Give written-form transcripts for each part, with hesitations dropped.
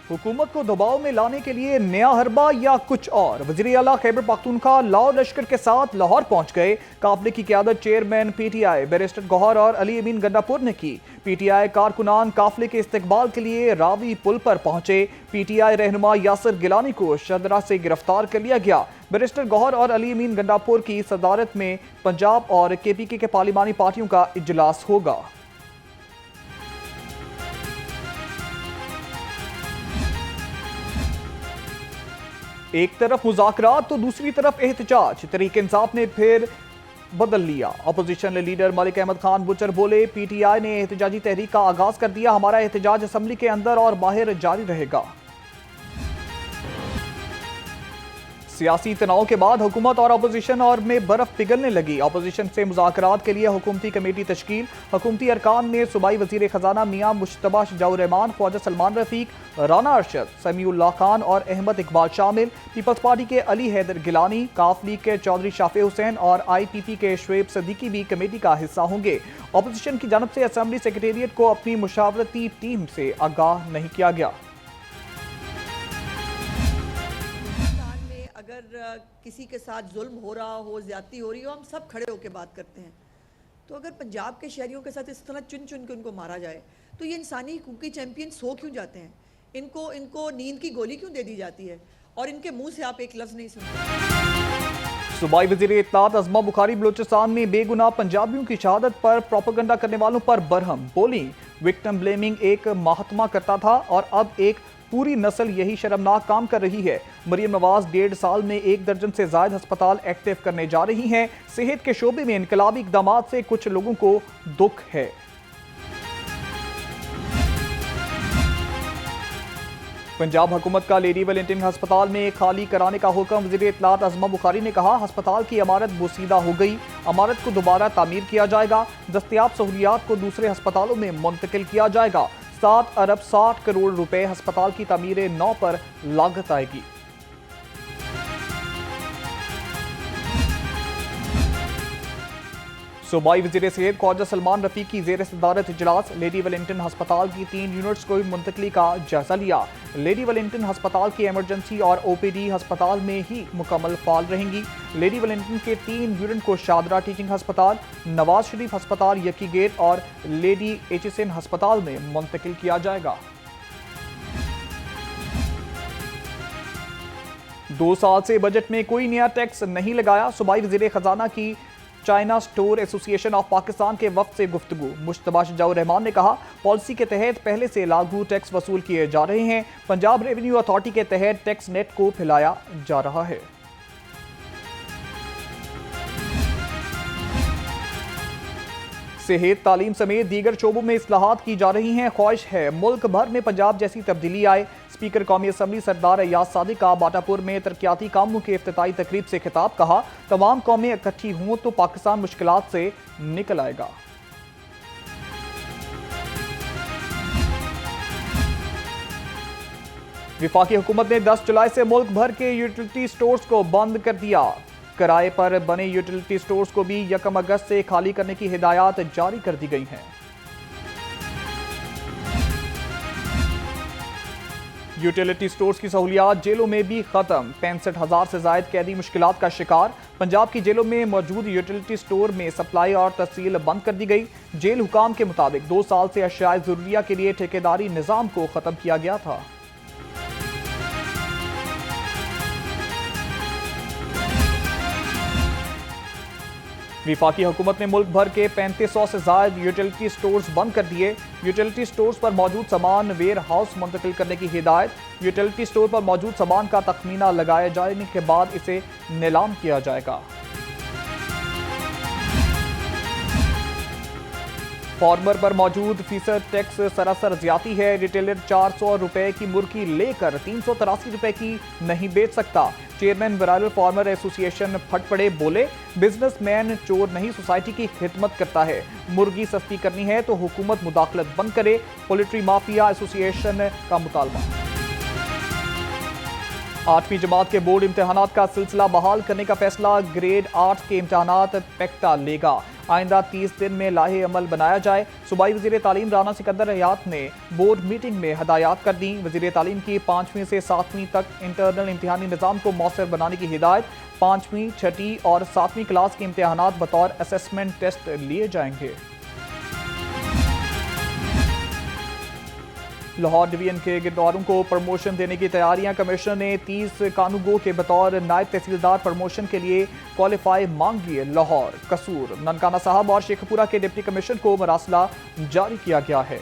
हुकूमत को दबाव में लाने के लिए नया हरबा या कुछ और। वज़ीर आला खैबर पख्तूनख्वा लाहौर लश्कर के साथ लाहौर पहुंच गए। काफिले की क़यादत चेयरमैन PTI बैरिस्टर गौहर और अली अमीन गंडापुर ने की। PTI कारकुनान काफिले के इस्तकबाल के लिए रावी पुल पर पहुंचे। PTI रहनुमा यासिर गिलानी को शदरा से गिरफ्तार कर लिया गया। बैरिस्टर गौहर और अली अमीन गंडापुर की सदारत में पंजाब और KPK के पार्लिमानी पार्टियों का इजलास होगा। एक तरफ मुज़ाकरात तो दूसरी तरफ एहतजाज। तहरीक-ए-इंसाफ ने फिर बदल लिया। अपोजिशन लीडर मलिक अहमद खान बुचर बोले, PTI ने एहतजाजी तहरीक का आगाज कर दिया। हमारा एहतजाज असम्बली के अंदर और बाहर जारी रहेगा। सियासी तनाव के बाद हुकूमत और अपोजिशन और में बर्फ पिघलने लगी। अपोजिशन से मुज़ाकरात के लिए हुकूमती कमेटी तश्कील। हुकूमती अरकान में सूबाई वज़ीर खजाना मियां मुश्तबा शजाउर रहमान, ख्वाजा सलमान रफीक, राना अरशद, समीउल्लाह खान और अहमद इकबाल शामिल। पीपल्स पार्टी के अली हैदर गिलानी, काफ लीग के चौधरी शाफे हुसैन और IPP के शुएब सदीकी भी कमेटी का हिस्सा होंगे। अपोजिशन की जानब से असम्बली सेक्रेटेरिएट को अपनी मुशावरती टीम से आगाह नहीं किया गया। अगर किसी के साथ जुल्म हो रहा हो, ज्यादती हो रही हो, हम सब खड़े होकर बात करते हैं। तो अगर पंजाब के शहरियों के साथ इस तरह चुन चुन के उनको मारा जाए तो ये इंसानी हुकूकी चैंपियन सो क्यों जाते हैं? इनको नींद की गोली क्यों दे दी जाती है और इनके मुंह से आप एक लफ्ज नहीं सुनते? सूबाई वज़ीर इत्तलात अज़मा बुखारी बलूचिस्तान में बेगुनाह पंजाबियों की शहादत पर प्रोपेगेंडा करने वालों पर बरहम बोली। विक्टिम ब्लेमिंग एक महात्मा करता था और अब एक पूरी नस्ल यही शर्मनाक काम कर रही है। मरियम नवाज 1.5 साल में 1 दर्जन से ज्यादा अस्पताल एक्टिव करने जा रही हैं। सेहत के शोबे में इनकलाबी इक़दामात से कुछ लोगों को दुख है। पंजाब हुकूमत का लेडी वेलिंगटन अस्पताल में खाली कराने का हुक्म। वज़ीर इत्तलात अज़मा बुखारी ने कहा, अस्पताल की इमारत बोसीदा हो गई, इमारत को दोबारा तामीर किया जाएगा। दस्तयाब सहूलियात को दूसरे अस्पतालों में मुंतकिल किया जाएगा। 7 अरब 60 करोड़ रुपए अस्पताल की तामीर नौ पर लागत आएगी। सूबाई वज़ीर सेहत ख्वाजा सलमान रफीक की ज़ेर सदारत इजलास। लेडी वेलिंगटन अस्पताल की 3 यूनिट्स को मुंतकली का जायजा लिया। लेडी वेलिंगटन अस्पताल की एमरजेंसी और OPD अस्पताल में ही मुकम्मल फाल रहेंगी। लेडी वेलिंगटन के 3 यूनिट को शादरा टीचिंग अस्पताल, नवाज शरीफ अस्पताल यकी गेट और लेडी HSN अस्पताल में मुंतकिल किया जाएगा। 2 साल से बजट में कोई नया टैक्स नहीं लगाया। सूबाई वज़ीर खजाना की China store association of Pakistan के वफ्द से गुफ्तगू। मुश्तबा शजाउर रहमान ने कहा, पॉलिसी के तहत पहले से लागू टैक्स वसूल किए जा रहे हैं। पंजाब रेवेन्यू अथॉरिटी के तहत टैक्स नेट को फैलाया जा रहा है। सेहत, तालीम समेत दीगर शोबों में इस्लाहात की जा रही हैं। ख्वाहिश है मुल्क भर में पंजाब जैसी तब्दीली आए। स्पीकर कौमी असम्बली सरदार अयाज सादिक का बाटापुर में तरक्याती कामों के इफ्तिताई तकरीब से खिताब। कहा, तमाम कौमें इकट्ठी हों तो पाकिस्तान मुश्किलात से निकल आएगा। विफाकी हुकूमत ने 10 जुलाई से मुल्क भर के यूटिलिटी स्टोर्स को बंद कर दिया। किराए पर बने यूटिलिटी स्टोर्स को भी 1 अगस्त से खाली करने की हिदायत जारी कर दी गई हैं। यूटिलिटी स्टोर्स की सहूलियात जेलों में भी खत्म। 65,000 से जायद कैदी मुश्किलात का शिकार। पंजाब की जेलों में मौजूद यूटिलिटी स्टोर में सप्लाई और तहसील बंद कर दी गई। जेल हुकाम के मुताबिक 2 साल से अशियाए ज़रूरिया के लिए ठेकेदारी निज़ाम को खत्म किया गया था। विफाकी हुकूमत ने मुल्क भर के 3500 से ज्यादा यूटिलिटी स्टोर्स बंद कर दिए। यूटिलिटी स्टोर्स पर मौजूद सामान वेयर हाउस मुंतकिल करने की हिदायत। यूटिलिटी स्टोर पर मौजूद सामान का तखमीना लगाए जाने के बाद इसे नीलाम किया जाएगा। फार्मर पर मौजूद फीसद टैक्स सरासर ज्यादा है। रिटेलर 400 रुपए की मुर्गी लेकर 383 रुपए की नहीं बेच सकता। चेयरमैन वायरल फार्मर एसोसिएशन फट पड़े, बोले, बिजनेसमैन चोर नहीं सोसाइटी की खिदमत करता है। मुर्गी सस्ती करनी है तो हुकूमत मुदाखलत बंद करे। पोल्ट्री माफिया एसोसिएशन का मुतालबा। 8वीं जमात के बोर्ड इम्तहानात का सिलसिला बहाल करने का फैसला। ग्रेड 8 के इम्तहानात पेक्टा लेगा। आइंदा 30 दिन में लाहे अमल बनाया जाए। सूबाई वज़ीर तालीम राना सिकंदर हयात ने बोर्ड मीटिंग में हदायत कर दी। वज़ीर तालीम की 5वीं से 7वीं तक इंटरनल इम्तहानी निज़ाम को मौसर बनाने की हिदायत। 5वीं, 6ठी और 7वीं क्लास के इम्तहानात बतौर असेसमेंट टेस्ट लिए जाएंगे। लाहौर डिवीजन के गिरदारों को प्रमोशन देने की तैयारियां। कमिश्नर ने 30 कानूगो के बतौर नायब तहसीलदार प्रमोशन के लिए क्वालिफाई मांगी है। लाहौर, कसूर, ननकाना साहब और शेखपुरा के डिप्टी कमिश्नर को मरासला जारी किया गया है।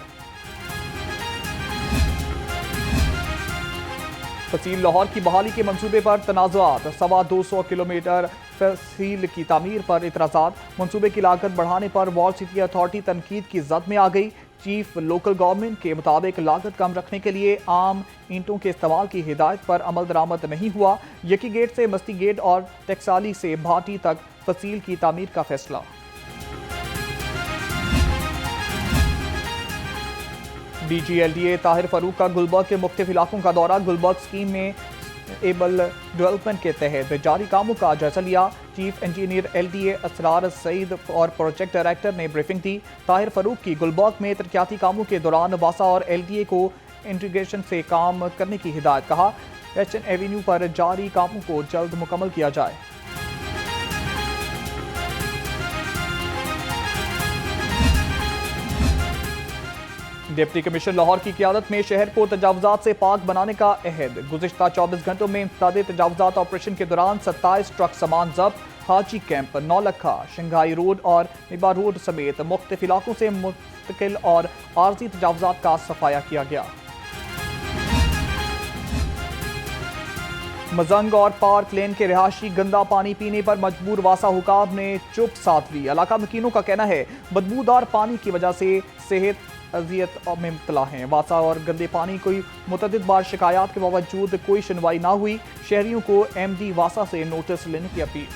तहसील लाहौर की बहाली के मंसूबे पर तनाज़ुआत। 225 किलोमीटर तहसील की तामीर पर इतराज़ात। मंसूबे की लागत बढ़ाने पर वॉल सिटी अथॉरिटी तनकीद की जद में आ गई। चीफ लोकल गवर्नमेंट के मुताबिक लागत कम रखने के लिए आम ईंटों के इस्तेमाल की हिदायत पर अमल दरामद नहीं हुआ। यकी गेट से मस्ती गेट और टेक्साली से भाटी तक तहसील की तामीर का फैसला। DGLDA ताहिर फरूक का गुलबर्ग के मुख्तलिफ इलाकों का दौरा। गुलबर्ग स्कीम में एबल डेवलपमेंट के तहत जारी कामों का जायजा लिया। Chief engineer LDA Asrar Saeed और प्रोजेक्ट डायरेक्टर ने ब्रीफिंग दी। ताहिर फरूक की गुलबर्ग में तरक्याती कामों के दौरान वासा और LDA को इंटीग्रेशन से काम करने की हिदायत। कहा, HN एवेन्यू पर जारी कामों को जल्द मुकम्मल किया जाए। डिप्टी कमिश्नर लाहौर की क़यादत में शहर को तजावुज़ात से पाक बनाने का अहद। गुज़िश्ता 24 घंटों में इंतदादी तजावुज़ात ऑपरेशन के दौरान 27 ट्रक सामान जब्त। हाजी कैंप, नौलखा, शंघाई रोड और निबा रोड समेत मुख्तलिफ इलाकों से मुस्तकिल और आर्जी तजावुज़ात का सफाया किया गया। मजंग और पार्क लेन के रिहायशी गंदा पानी पीने पर मजबूर। वासा हुकाम ने चुप साध ली। इलाका मकीनों का कहना है बदबूदार पानी की वजह से सेहत अजियत में मुब्तला हैं। वासा और गंदे पानी की मुतअद्दिद बार शिकायत के बावजूद कोई सुनवाई ना हुई। शहरियों को MD वासा से नोटिस लेने की अपील।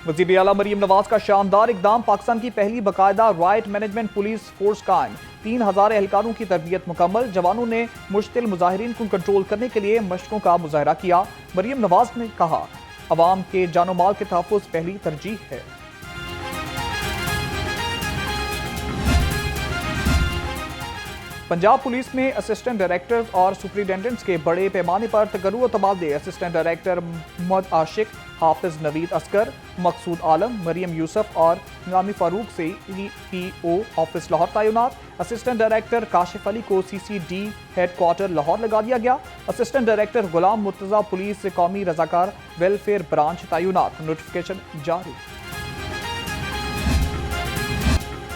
वज़ीर आला मरियम नवाज का शानदार इकदाम। पाकिस्तान की पहली बाकायदा राइट मैनेजमेंट पुलिस फोर्स कायम। 3000 एहलकारों की तरबियत मुकम्मल। जवानों ने मुश्तिल मुजाहिरीन को कंट्रोल करने के लिए मशकों का मुजाहरा किया। मरियम नवाज ने कहा, अवाम के जानो माल के तहफ़्फ़ुज़ पहली तरजीह है। पंजाब पुलिस में असिस्टेंट डायरेक्टर्स और सुपरिटेंडेंट्स के बड़े पैमाने पर तगर्रु व तबादले। असिस्टेंट डायरेक्टर मोहम्मद आशिक, हाफिज नवीद असगर, मकसूद आलम, मरियम यूसुफ और निज़ामी फारूक से EPO ऑफिस लाहौर तैनात। असिस्टेंट डायरेक्टर काशिफ अली को CCD हेडक्वार्टर लाहौर लगा दिया गया। असिस्टेंट डायरेक्टर गुलाम मुर्तज़ा पुलिस कौमी रजाकार वेलफेयर ब्रांच तैनात। नोटिफिकेशन जारी।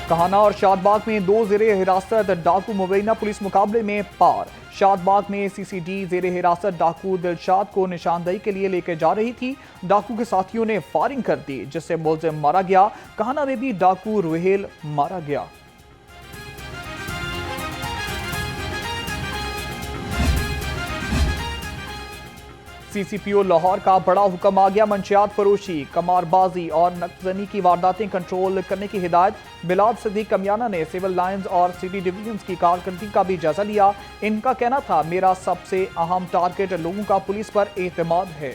कहाना और शादबाग में 2 ज़ेरे हिरासत डाकू मुबैना पुलिस मुकाबले में पार। शादबाग में CCD ज़ेरे हिरासत डाकू दिलशाद को निशानदही के लिए लेकर जा रही थी। डाकू के साथियों ने फायरिंग कर दी जिससे मुलजिम मारा गया। कहाना में भी डाकू रुहेल मारा गया। CCPO लाहौर का बड़ा हुक्म आ गया। मंशियात फरोशी, कमारबाजी और नक्सनी की वारदातें कंट्रोल करने की हिदायत। बिलाल सदीक कमियाना ने सिविल लाइंस और सिटी डिवीजन की कारकर्दगी का भी जायजा लिया। इनका कहना था, मेरा सबसे अहम टारगेट लोगों का पुलिस पर एतमाद है।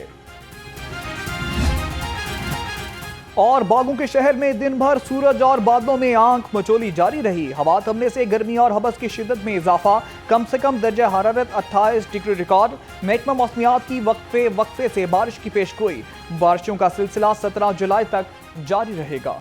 और बागों के शहर में दिन भर सूरज और बादलों में आंख मचोली जारी रही। हवा थमने से गर्मी और हबस की शिद्दत में इजाफा। कम से कम दर्जा हरारत 28 डिग्री रिकॉर्ड। महकमा मौसमियात की वक्फे से बारिश की पेशगोई। बारिशों का सिलसिला 17 जुलाई तक जारी रहेगा।